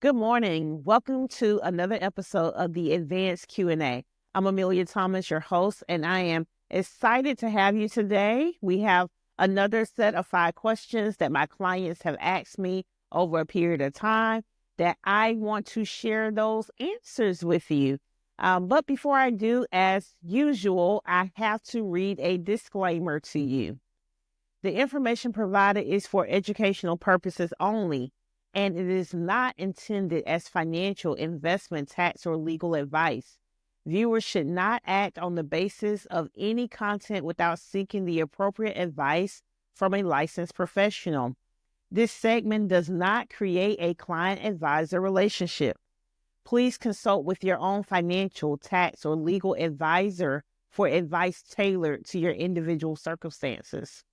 Good morning. Welcome to another episode of the Advanced Q&A. I'm Amelia Thomas, your host, and I am excited to have you today. We have another set of 5 questions that my clients have asked me over a period of time that I want to share those answers with you. But before I do, as usual, I have to read a disclaimer to you. The information provided is for educational purposes only, and it is not intended as financial, investment, tax, or legal advice. Viewers should not act on the basis of any content without seeking the appropriate advice from a licensed professional. This segment does not create a client-advisor relationship. Please consult with your own financial, tax, or legal advisor for advice tailored to your individual circumstances.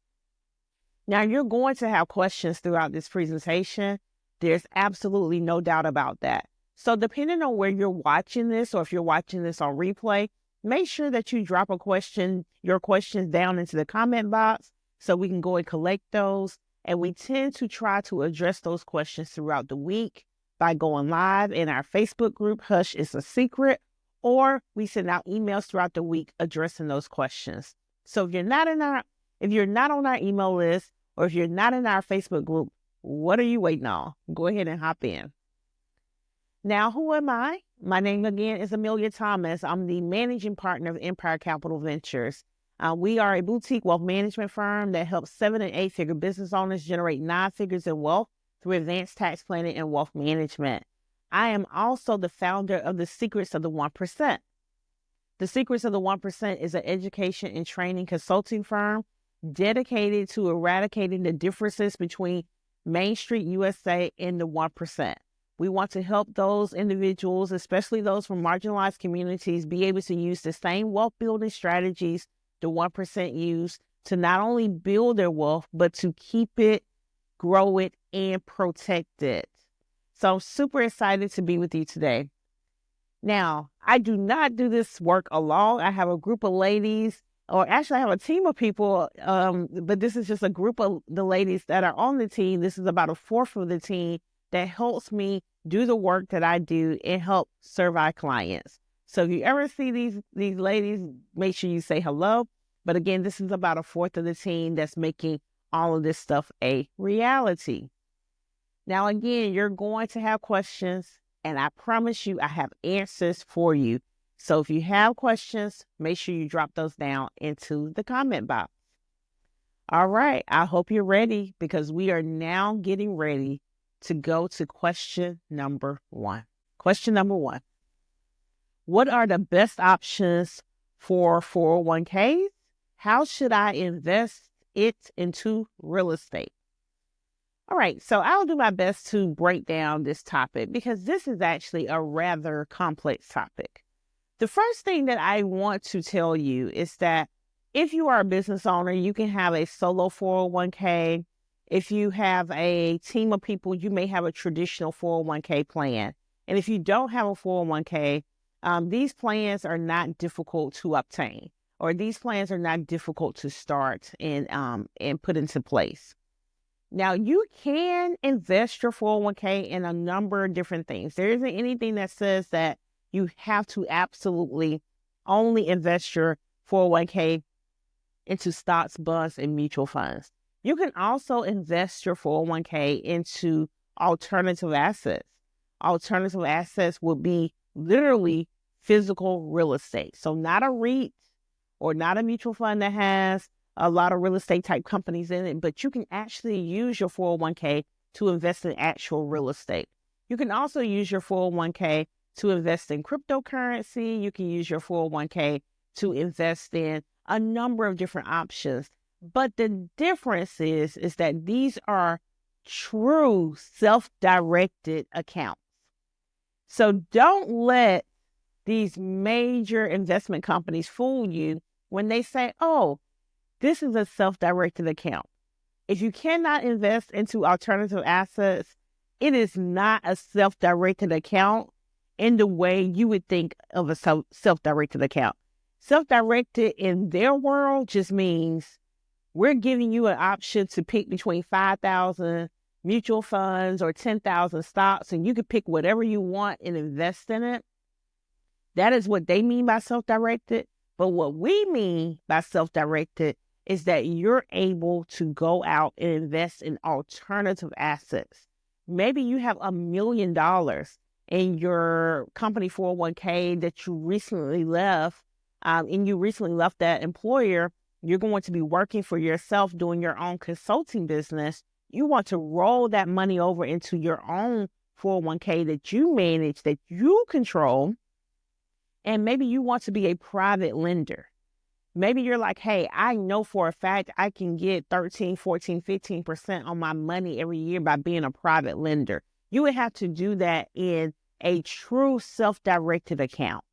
Now, you're going to have questions throughout this presentation. There's absolutely no doubt about that. So depending on where you're watching this, or if you're watching this on replay, make sure that you drop your questions down into the comment box so we can go and collect those. And we tend to try to address those questions throughout the week by going live in our Facebook group, Hush It's a Secret, or we send out emails throughout the week addressing those questions. So if you're not on our email list, or if you're not in our Facebook group, what are you waiting on? Go ahead and hop in. Now, who am I? My name again is Amelia Thomas. I'm the managing partner of Empire Capital Ventures. We are a boutique wealth management firm that helps 7- and 8-figure business owners generate 9 figures in wealth through advanced tax planning and wealth management. I am also the founder of the Secrets of the 1%. The Secrets of the 1% is an education and training consulting firm dedicated to eradicating the differences between Main Street USA and the 1%. We want to help those individuals, especially those from marginalized communities, be able to use the same wealth building strategies the 1% use to not only build their wealth, but to keep it, grow it, and protect it. So I'm super excited to be with you today. Now, I do not do this work alone. I have a group of ladies, or actually I have a team of people, but this is just a group of the ladies that are on the team. This is about a fourth of the team that helps me do the work that I do and help serve our clients. So if you ever see these ladies, make sure you say hello. But again, this is about a fourth of the team that's making all of this stuff a reality. Now, again, you're going to have questions, and I promise you I have answers for you. So if you have questions, make sure you drop those down into the comment box. All right, I hope you're ready, because we are now getting ready to go to question number 1. Question number 1. What are the best options for 401ks? How should I invest it into real estate? All right, so I'll do my best to break down this topic, because this is actually a rather complex topic. The first thing that I want to tell you is that if you are a business owner, you can have a solo 401k. If you have a team of people, you may have a traditional 401k plan. And if you don't have a 401k, these plans are not difficult to obtain, or these plans are not difficult to start and put into place. Now, you can invest your 401k in a number of different things. There isn't anything that says that you have to absolutely only invest your 401k into stocks, bonds, and mutual funds. You can also invest your 401k into alternative assets. Alternative assets would be literally physical real estate. So not a REIT or not a mutual fund that has a lot of real estate type companies in it, but you can actually use your 401k to invest in actual real estate. You can also use your 401k to invest in cryptocurrency. You can use your 401k to invest in a number of different options. But the difference is that these are true self-directed accounts. So don't let these major investment companies fool you when they say, oh, this is a self-directed account. If you cannot invest into alternative assets, it is not a self-directed account in the way you would think of a self-directed account. Self-directed in their world just means we're giving you an option to pick between $5,000 mutual funds or 10,000 stocks, and you can pick whatever you want and invest in it. That is what they mean by self-directed. But what we mean by self-directed is that you're able to go out and invest in alternative assets. Maybe you have $1 million in your company 401k that you recently left, and you recently left that employer. You're going to be working for yourself, doing your own consulting business. You want to roll that money over into your own 401k that you manage, that you control. And maybe you want to be a private lender. Maybe you're like, hey, I know for a fact I can get 13, 14, 15% on my money every year by being a private lender. You would have to do that in a true self-directed account.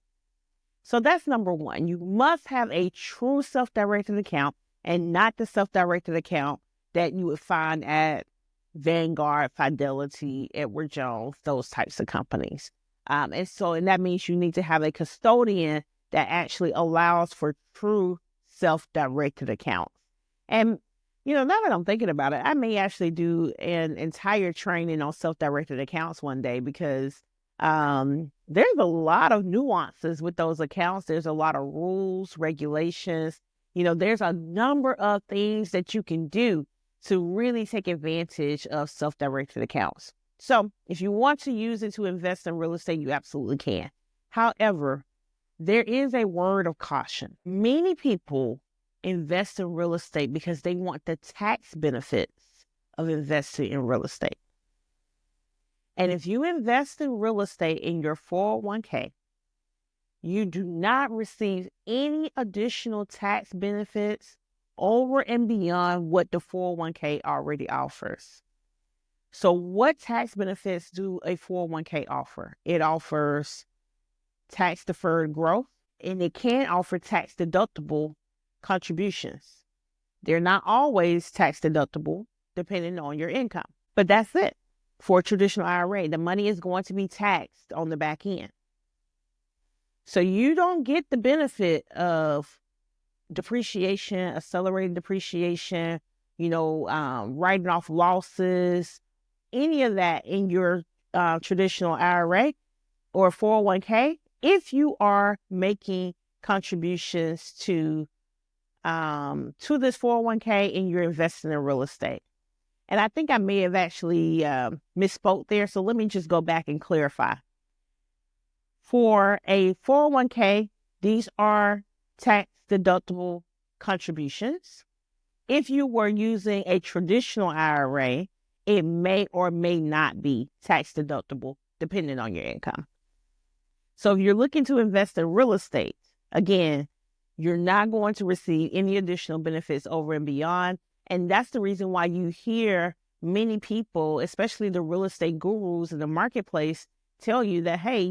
So that's number one. You must have a true self-directed account and not the self-directed account that you would find at Vanguard, Fidelity, Edward Jones, those types of companies. And that means you need to have a custodian that actually allows for true self-directed accounts. And, now that I'm thinking about it, I may actually do an entire training on self-directed accounts one day, because there's a lot of nuances with those accounts. There's a lot of rules, regulations. There's a number of things that you can do to really take advantage of self-directed accounts. So if you want to use it to invest in real estate, you absolutely can. However, there is a word of caution. Many people invest in real estate because they want the tax benefits of investing in real estate. And if you invest in real estate in your 401k, you do not receive any additional tax benefits over and beyond what the 401k already offers. So what tax benefits do a 401k offer? It offers tax-deferred growth, and it can offer tax-deductible contributions. They're not always tax-deductible depending on your income, but that's it. For a traditional IRA, the money is going to be taxed on the back end. So you don't get the benefit of depreciation, accelerated depreciation, writing off losses, any of that in your traditional IRA or 401k if you are making contributions to this 401k and you're investing in real estate. And I think I may have actually misspoke there. So let me just go back and clarify. For a 401k, these are tax-deductible contributions. If you were using a traditional IRA, it may or may not be tax-deductible depending on your income. So if you're looking to invest in real estate, again, you're not going to receive any additional benefits over and beyond. And that's the reason why you hear many people, especially the real estate gurus in the marketplace, tell you that, hey,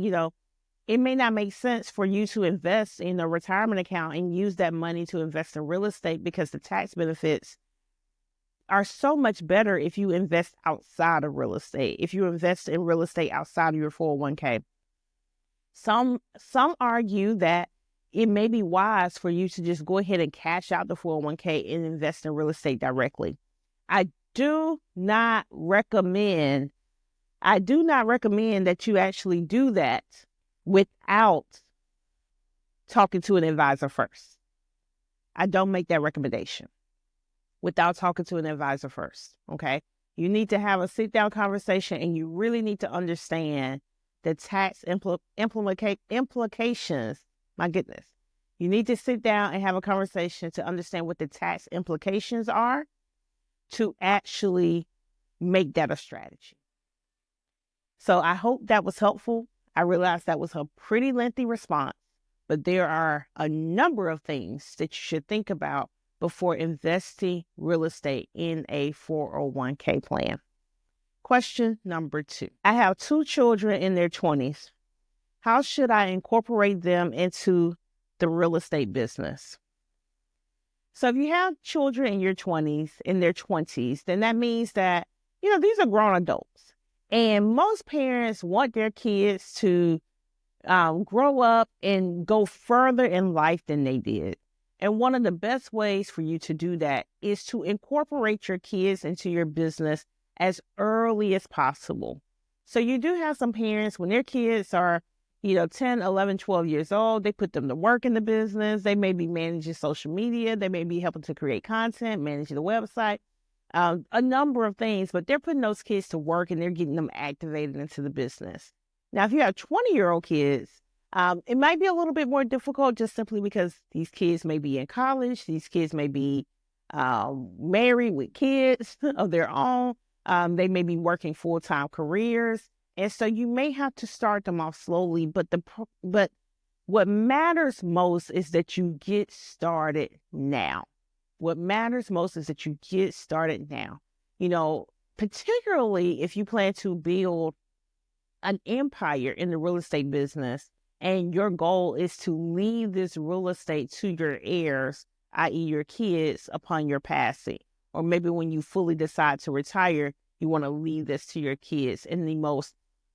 it may not make sense for you to invest in a retirement account and use that money to invest in real estate because the tax benefits are so much better if you invest outside of real estate, if you invest in real estate outside of your 401k. Some argue that it may be wise for you to just go ahead and cash out the 401k and invest in real estate directly. I do not recommend that you actually do that without talking to an advisor first. I don't make that recommendation without talking to an advisor first, okay? You need to have a sit-down conversation, and you really need to understand the tax implications. My goodness. You need to sit down and have a conversation to understand what the tax implications are to actually make that a strategy. So I hope that was helpful. I realized that was a pretty lengthy response, but there are a number of things that you should think about before investing real estate in a 401k plan. Question number 2. I have 2 children in their 20s. How should I incorporate them into the real estate business? So if you have children in their 20s, then that means that, these are grown adults. And most parents want their kids to grow up and go further in life than they did. And one of the best ways for you to do that is to incorporate your kids into your business as early as possible. So you do have some parents, when their kids are 10, 11, 12 years old, they put them to work in the business. They may be managing social media. They may be helping to create content, managing the website, a number of things, but they're putting those kids to work and they're getting them activated into the business. Now, if you have 20-year-old kids, it might be a little bit more difficult just simply because these kids may be in college. These kids may be married with kids of their own. They may be working full-time careers. And so you may have to start them off slowly, but what matters most is that you get started now. What matters most is that you get started now. Particularly if you plan to build an empire in the real estate business and your goal is to leave this real estate to your heirs, i.e. your kids, upon your passing. Or maybe when you fully decide to retire, you want to leave this to your kids in the most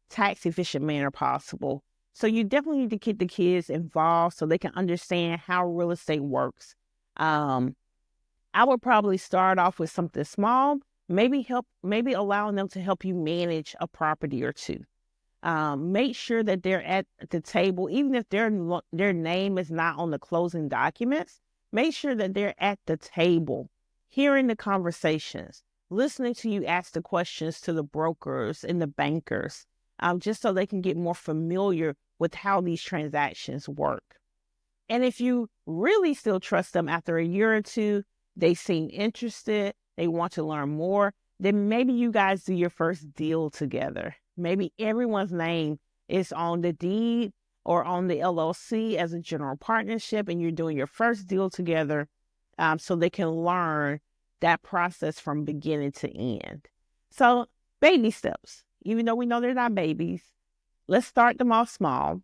tax efficient manner possible. So you definitely need to get the kids involved so they can understand how real estate works. I would probably start off with something small, maybe allowing them to help you manage a property or two. Make sure that they're at the table, even if their name is not on the closing documents. Make sure that they're at the table, hearing the conversations, listening to you ask the questions to the brokers and the bankers, just so they can get more familiar with how these transactions work. And if you really still trust them after a year or two, they seem interested, they want to learn more, then maybe you guys do your first deal together. Maybe everyone's name is on the deed or on the LLC as a general partnership, and you're doing your first deal together so they can learn that process from beginning to end. So baby steps, even though we know they're not babies, let's start them off small.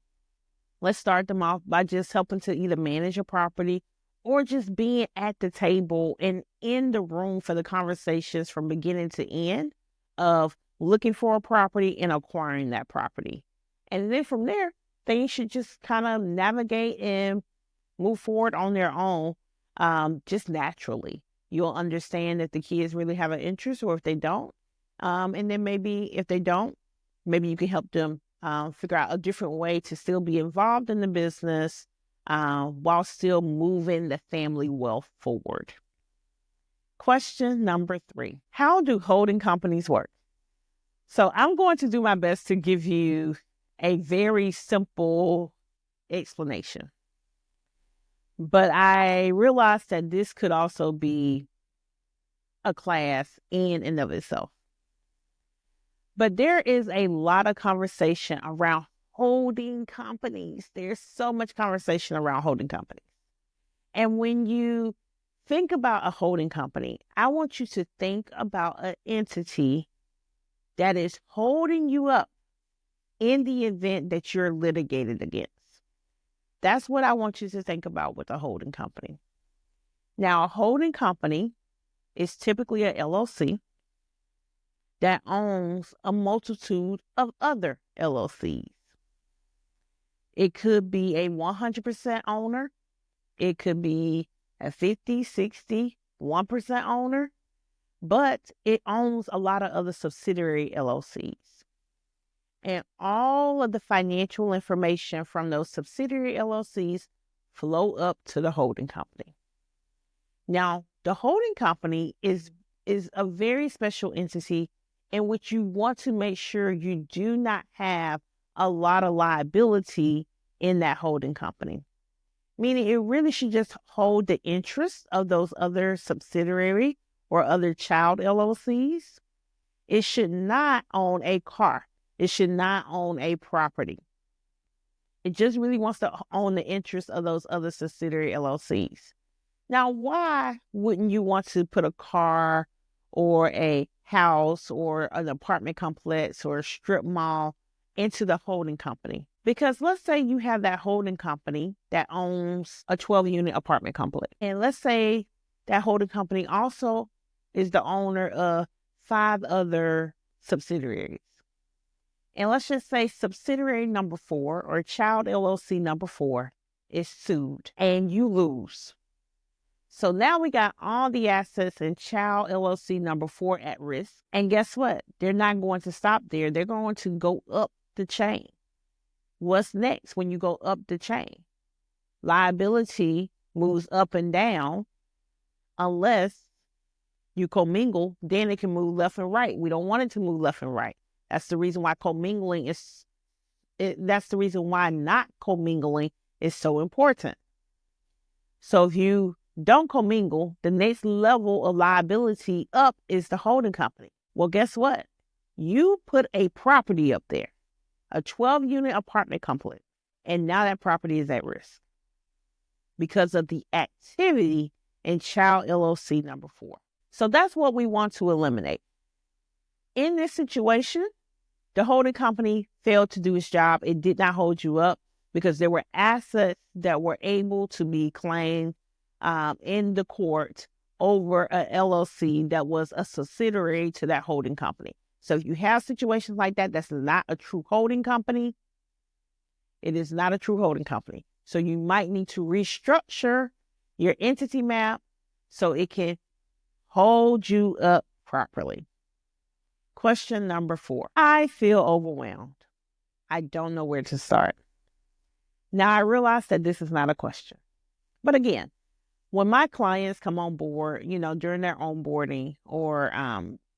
Let's start them off by just helping to either manage a property or just being at the table and in the room for the conversations from beginning to end of looking for a property and acquiring that property. And then from there, things should just kind of navigate and move forward on their own, just naturally. You'll understand if the kids really have an interest or if they don't. And then maybe if they don't, maybe you can help them figure out a different way to still be involved in the business while still moving the family wealth forward. Question number 3, how do holding companies work? So I'm going to do my best to give you a very simple explanation. But I realized that this could also be a class in and of itself. But there is a lot of conversation around holding companies. There's so much conversation around holding companies. And when you think about a holding company, I want you to think about an entity that is holding you up in the event that you're litigated against. That's what I want you to think about with a holding company. Now, a holding company is typically a LLC that owns a multitude of other LLCs. It could be a 100% owner. It could be a 50, 60, 1% owner, but it owns a lot of other subsidiary LLCs. And all of the financial information from those subsidiary LLCs flow up to the holding company. Now, the holding company is a very special entity in which you want to make sure you do not have a lot of liability in that holding company. Meaning it really should just hold the interests of those other subsidiary or other child LLCs. It should not own a car. It should not own a property. It just really wants to own the interests of those other subsidiary LLCs. Now, why wouldn't you want to put a car or a house or an apartment complex or a strip mall into the holding company? Because let's say you have that holding company that owns a 12-unit apartment complex. And let's say that holding company also is the owner of 5 other subsidiaries. And let's just say subsidiary number 4 or child LLC number 4 is sued and you lose. So now we got all the assets in Child LLC number 4 at risk. And guess what? They're not going to stop there. They're going to go up the chain. What's next when you go up the chain? Liability moves up and down unless you commingle, then it can move left and right. We don't want it to move left and right. That's the reason why that's the reason why not commingling is so important. So if you don't commingle, the next level of liability up is the holding company. Well, guess what? You put a property up there, a 12-unit apartment complex, and now that property is at risk because of the activity in Child LLC number 4. So that's what we want to eliminate. In this situation, the holding company failed to do its job. It did not hold you up because there were assets that were able to be claimed in the court over a LLC that was a subsidiary to that holding company. So if you have situations like that, that's not a true holding company. It is not a true holding company. So you might need to restructure your entity map so it can hold you up properly. Question number 4. I feel overwhelmed. I don't know where to start. Now, I realize that this is not a question. But again, when my clients come on board, during their onboarding or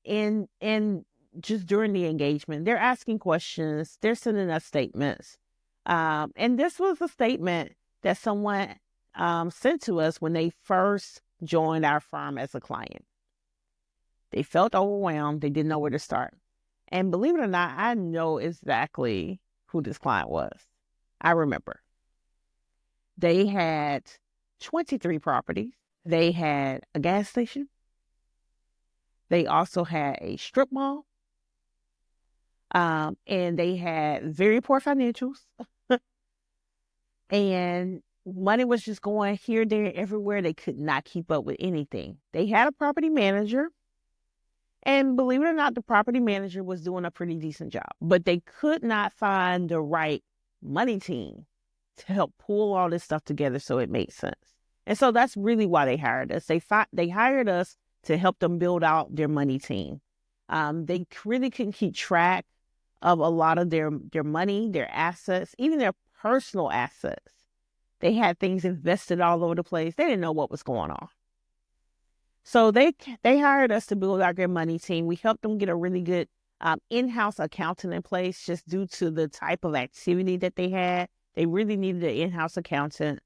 in just during the engagement, they're asking questions, they're sending us statements. And this was a statement that someone sent to us when they first joined our firm as a client. They felt overwhelmed. They didn't know where to start. And believe it or not, I know exactly who this client was. I remember. They had 23 properties. They had a gas station. They also had a strip mall. And they had very poor financials. And money was just going here, there, everywhere. They could not keep up with anything. They had a property manager. And believe it or not, the property manager was doing a pretty decent job. But they could not find the right money team to help pull all this stuff together so it made sense. And so that's really why they hired us. They hired us to help them build out their money team. They really couldn't keep track of a lot of their money, their assets, even their personal assets. They had things invested all over the place. They didn't know what was going on. So they hired us to build out their money team. We helped them get a really good in-house accountant in place just due to the type of activity that they had. They really needed an in-house accountant.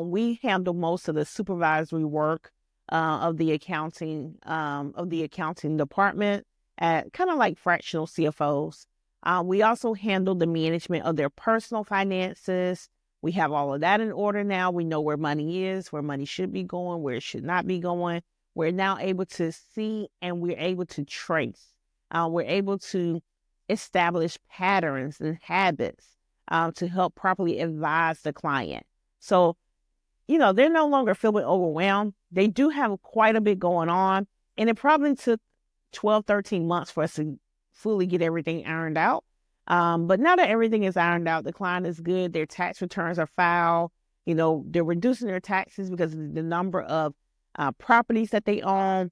We handle most of the supervisory work of the accounting department at kind of like fractional CFOs. We also handle the management of their personal finances. We have all of that in order now. We know where money is, where money should be going, where it should not be going. We're now able to see and we're able to trace. We're able to establish patterns and habits to help properly advise the client. So, they're no longer feeling overwhelmed. They do have quite a bit going on. And it probably took 12, 13 months for us to fully get everything ironed out. But now that everything is ironed out, the client is good. Their tax returns are filed. They're reducing their taxes because of the number of properties that they own.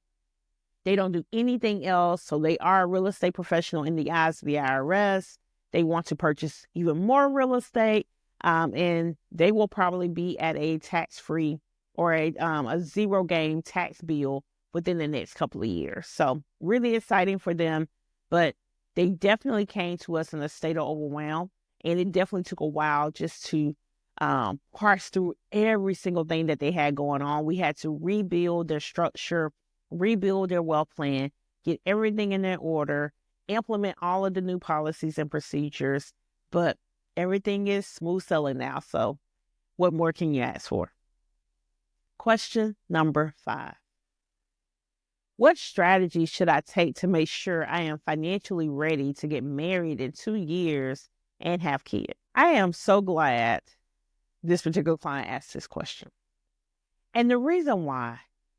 They don't do anything else. So they are a real estate professional in the eyes of the IRS. They want to purchase even more real estate. And they will probably be at a tax-free or a zero game tax bill within the next couple of years. So really exciting for them. But they definitely came to us in a state of overwhelm. And it definitely took a while just to parse through every single thing that they had going on. We had to rebuild their structure, rebuild their wealth plan, get everything in their order, implement all of the new policies and procedures. But everything is smooth sailing now. So what more can you ask for? Question number 5. What strategy should I take to make sure I am financially ready to get married in 2 years and have kids? I am so glad this particular client asked this question. And the reason why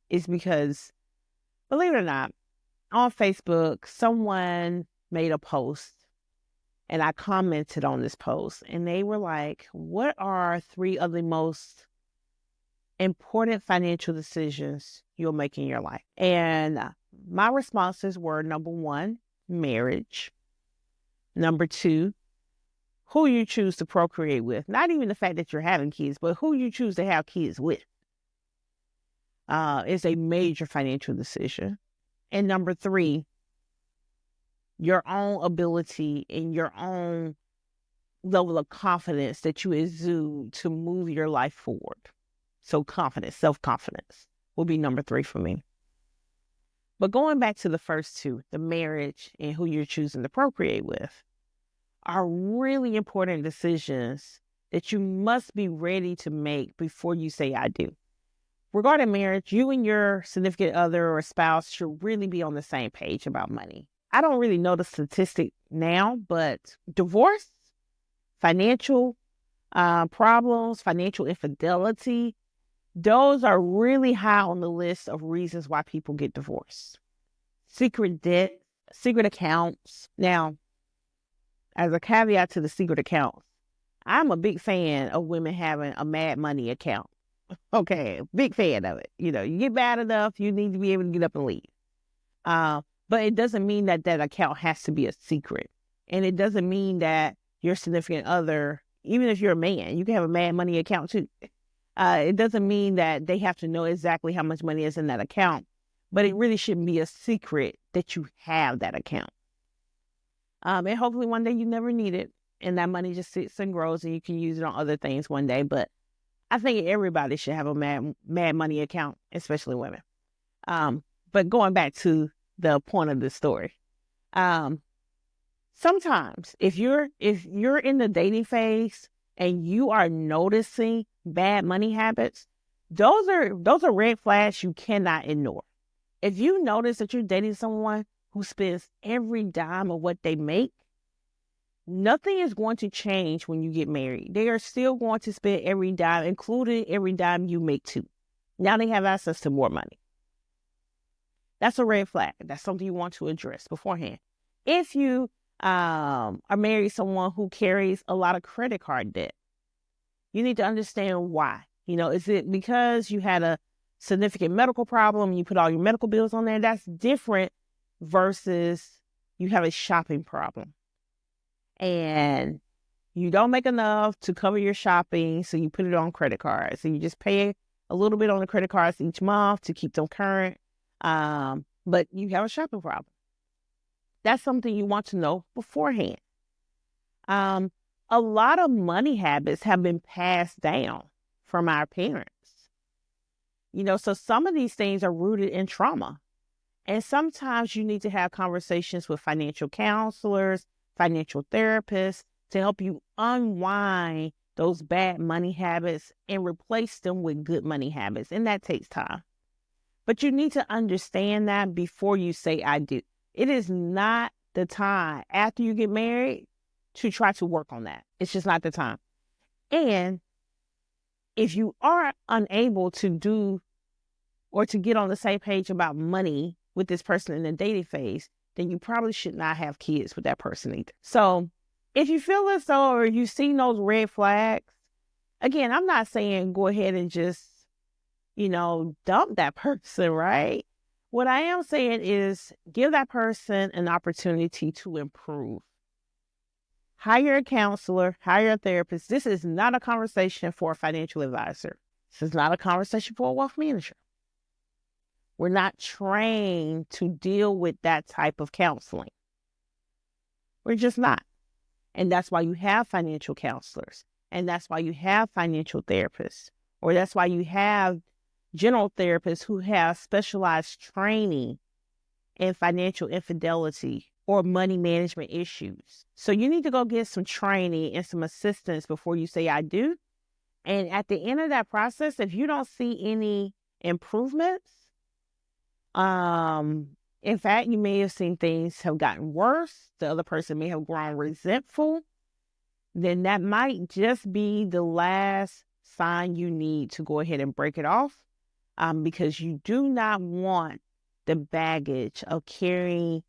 is because, believe it or not, on Facebook, someone made a post and I commented on this post and they were like, what are 3 of the most important financial decisions you'll make in your life? And my responses were, number one, marriage. Number two, who you choose to procreate with. Not even the fact that you're having kids, but who you choose to have kids with is a major financial decision. And number three, your own ability and your own level of confidence that you exude to move your life forward. So confidence, self-confidence will be number three for me. But going back to the first two, the marriage and who you're choosing to procreate with, are really important decisions that you must be ready to make before you say I do. Regarding marriage, you and your significant other or spouse should really be on the same page about money. I don't really know the statistic now, but divorce, financial problems, financial infidelity, those are really high on the list of reasons why people get divorced. Secret debt, secret accounts. Now, as a caveat to the secret accounts, I'm a big fan of women having a mad money account. Okay, big fan of it. You get bad enough, you need to be able to get up and leave. But it doesn't mean that account has to be a secret. And it doesn't mean that your significant other, even if you're a man, you can have a mad money account too. It doesn't mean that they have to know exactly how much money is in that account. But it really shouldn't be a secret that you have that account. And hopefully one day you never need it and that money just sits and grows and you can use it on other things one day. But I think everybody should have a mad money account, especially women. But going back to the point of the story, sometimes if you're in the dating phase and you are noticing bad money habits, those are red flags you cannot ignore. If you notice that you're dating someone who spends every dime of what they make, nothing is going to change when you get married. They are still going to spend every dime, including every dime you make too. Now they have access to more money. That's a red flag. That's something you want to address beforehand. If you are married to someone who carries a lot of credit card debt, you need to understand why. Is it because you had a significant medical problem, you put all your medical bills on there? That's different versus you have a shopping problem and you don't make enough to cover your shopping, so you put it on credit cards and you just pay a little bit on the credit cards each month to keep them current, but you have a shopping problem. That's something you want to know beforehand. A lot of money habits have been passed down from our parents, so some of these things are rooted in trauma. And sometimes you need to have conversations with financial counselors, financial therapists to help you unwind those bad money habits and replace them with good money habits. And that takes time. But you need to understand that before you say I do. It is not the time after you get married to try to work on that. It's just not the time. And if you are unable to do or to get on the same page about money with this person in the dating phase, then you probably should not have kids with that person either. So if you feel as though or you've seen those red flags, again, I'm not saying go ahead and just, dump that person, right? What I am saying is give that person an opportunity to improve. Hire a counselor, hire a therapist. This is not a conversation for a financial advisor. This is not a conversation for a wealth manager. We're not trained to deal with that type of counseling. We're just not. And that's why you have financial counselors. And that's why you have financial therapists. Or that's why you have general therapists who have specialized training in financial infidelity or money management issues. So you need to go get some training and some assistance before you say I do. And at the end of that process, if you don't see any improvements, in fact, you may have seen things have gotten worse. The other person may have grown resentful. Then that might just be the last sign you need to go ahead and break it off. Because you do not want the baggage of carrying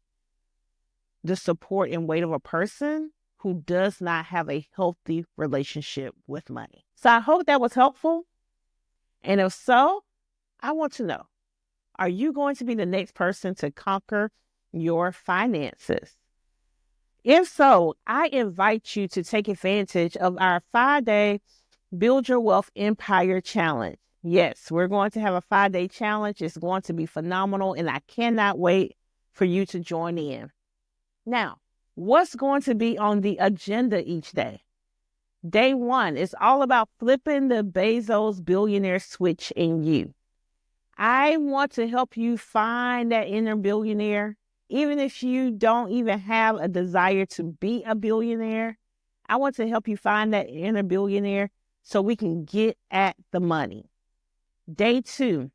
the support and weight of a person who does not have a healthy relationship with money. So I hope that was helpful. And if so, I want to know, are you going to be the next person to conquer your finances? If so, I invite you to take advantage of our 5-day Build Your Wealth Empire Challenge. Yes, we're going to have a 5-day challenge. It's going to be phenomenal, and I cannot wait for you to join in. Now, what's going to be on the agenda each day? Day 1 is all about flipping the Bezos billionaire switch in you. I want to help you find that inner billionaire. Even if you don't even have a desire to be a billionaire, I want to help you find that inner billionaire so we can get at the money. Day 2,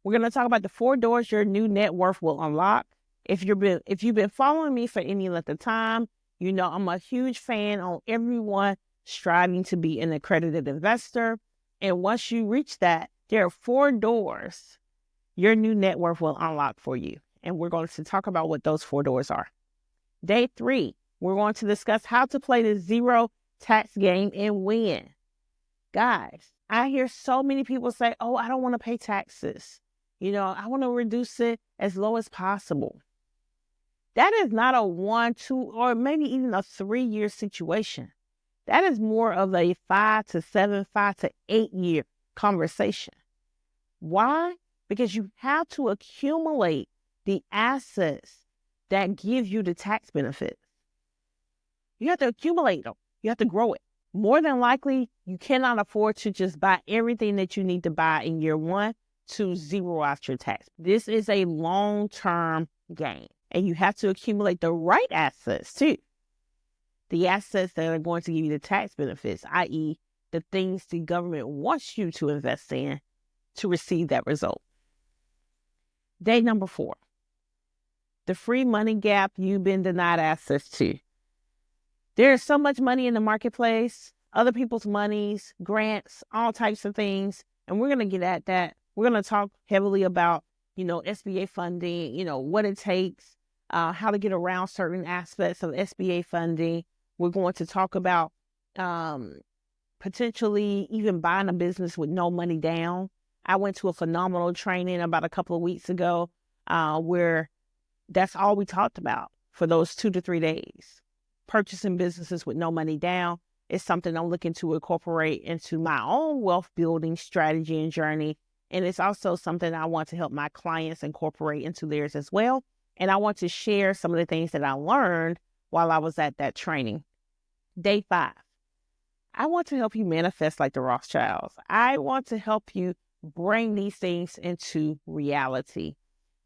we're going to talk about the 4 doors your new net worth will unlock. If you've been following me for any length of time, you know I'm a huge fan on everyone striving to be an accredited investor. And once you reach that, there are 4 doors your new net worth will unlock for you. And we're going to talk about what those 4 doors are. Day 3, we're going to discuss how to play the zero tax game and win. Guys, I hear so many people say, oh, I don't want to pay taxes. I want to reduce it as low as possible. That is not a 1, 2, or maybe even a 3-year situation. That is more of a 5 to 7, 5 to 8 year conversation. Why? Because you have to accumulate the assets that give you the tax benefits. You have to accumulate them. You have to grow it. More than likely, you cannot afford to just buy everything that you need to buy in year 1 to zero out your tax. This is a long-term game, and you have to accumulate the right assets too. The assets that are going to give you the tax benefits, i.e. the things the government wants you to invest in to receive that result. Day number 4, the free money gap you've been denied access to. There is so much money in the marketplace, other people's monies, grants, all types of things. And we're going to get at that. We're going to talk heavily about, SBA funding, what it takes, how to get around certain aspects of SBA funding. We're going to talk about potentially even buying a business with no money down. I went to a phenomenal training about a couple of weeks ago where that's all we talked about for those 2 to 3 days. Purchasing businesses with no money down is something I'm looking to incorporate into my own wealth building strategy and journey. And it's also something I want to help my clients incorporate into theirs as well. And I want to share some of the things that I learned while I was at that training. Day 5, I want to help you manifest like the Rothschilds. I want to help you bring these things into reality.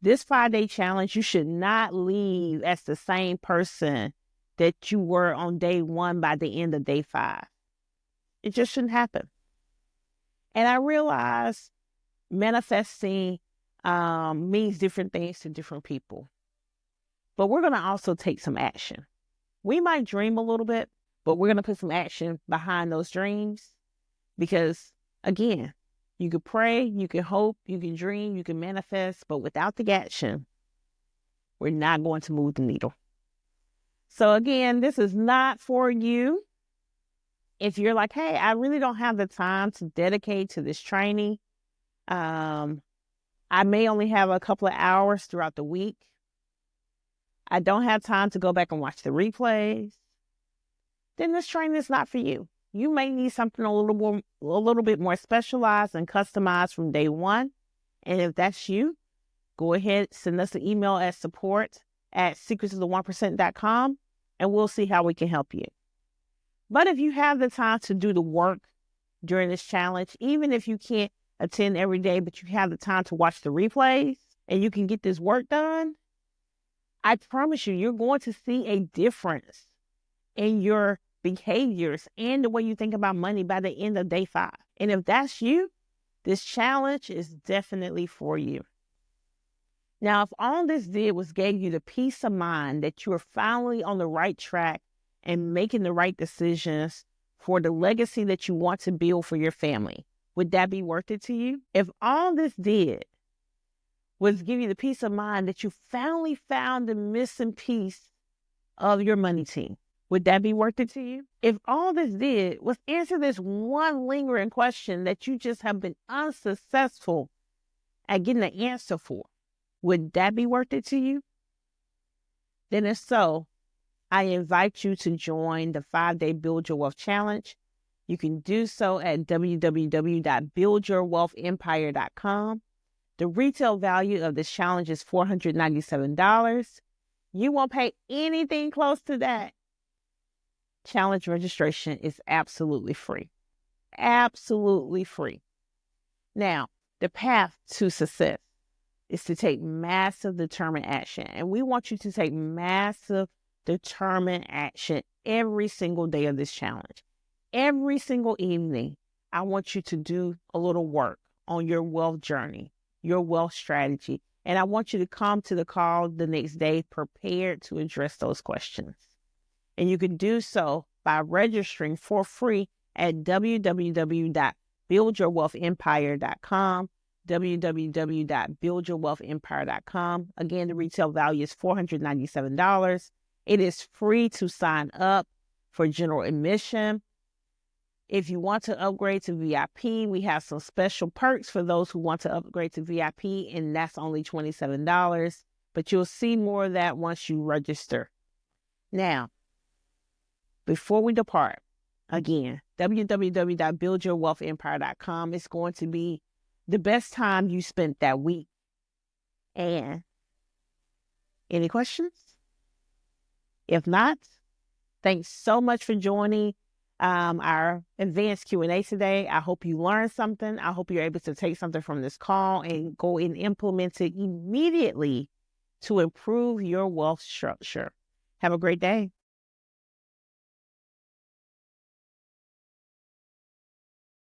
This 5-day challenge, you should not leave as the same person that you were on day 1 by the end of day 5. It just shouldn't happen. And I realize manifesting means different things to different people. But we're going to also take some action. We might dream a little bit, but we're going to put some action behind those dreams because, again, you can pray, you can hope, you can dream, you can manifest, but without the action, we're not going to move the needle. So again, this is not for you. If you're like, hey, I really don't have the time to dedicate to this training. I may only have a couple of hours throughout the week. I don't have time to go back and watch the replays. Then this training is not for you. You may need something a little bit more specialized and customized from day 1. And if that's you, go ahead, send us an email at support@secretsoftheone%.com, and we'll see how we can help you. But if you have the time to do the work during this challenge, even if you can't attend every day, but you have the time to watch the replays and you can get this work done, I promise you, you're going to see a difference in your behaviors and the way you think about money by the end of day 5. And if that's you, this challenge is definitely for you. Now, if all this did was gave you the peace of mind that you are finally on the right track and making the right decisions for the legacy that you want to build for your family, would that be worth it to you? If all this did was give you the peace of mind that you finally found the missing piece of your money team, Would that be worth it to you? If all this did was answer this one lingering question that you just have been unsuccessful at getting the answer for, would that be worth it to you? Then if so, I invite you to join the 5-day Build Your Wealth Challenge. You can do so at www.buildyourwealthempire.com. The retail value of this challenge is $497. You won't pay anything close to that. Challenge registration is absolutely free. Absolutely free. Now, the path to success is to take massive determined action. And we want you to take massive determined action every single day of this challenge. Every single evening, I want you to do a little work on your wealth journey, your wealth strategy. And I want you to come to the call the next day prepared to address those questions. And you can do so by registering for free at www.buildyourwealthempire.com, www.buildyourwealthempire.com. Again, the retail value is $497. It is free to sign up for general admission. If you want to upgrade to VIP, we have some special perks for those who want to upgrade to VIP, and that's only $27. But you'll see more of that once you register. Now, before we depart, again, www.buildyourwealthempire.com is going to be the best time you spent that week. And any questions? If not, thanks so much for joining our advanced Q&A today. I hope you learned something. I hope you're able to take something from this call and go and implement it immediately to improve your wealth structure. Have a great day.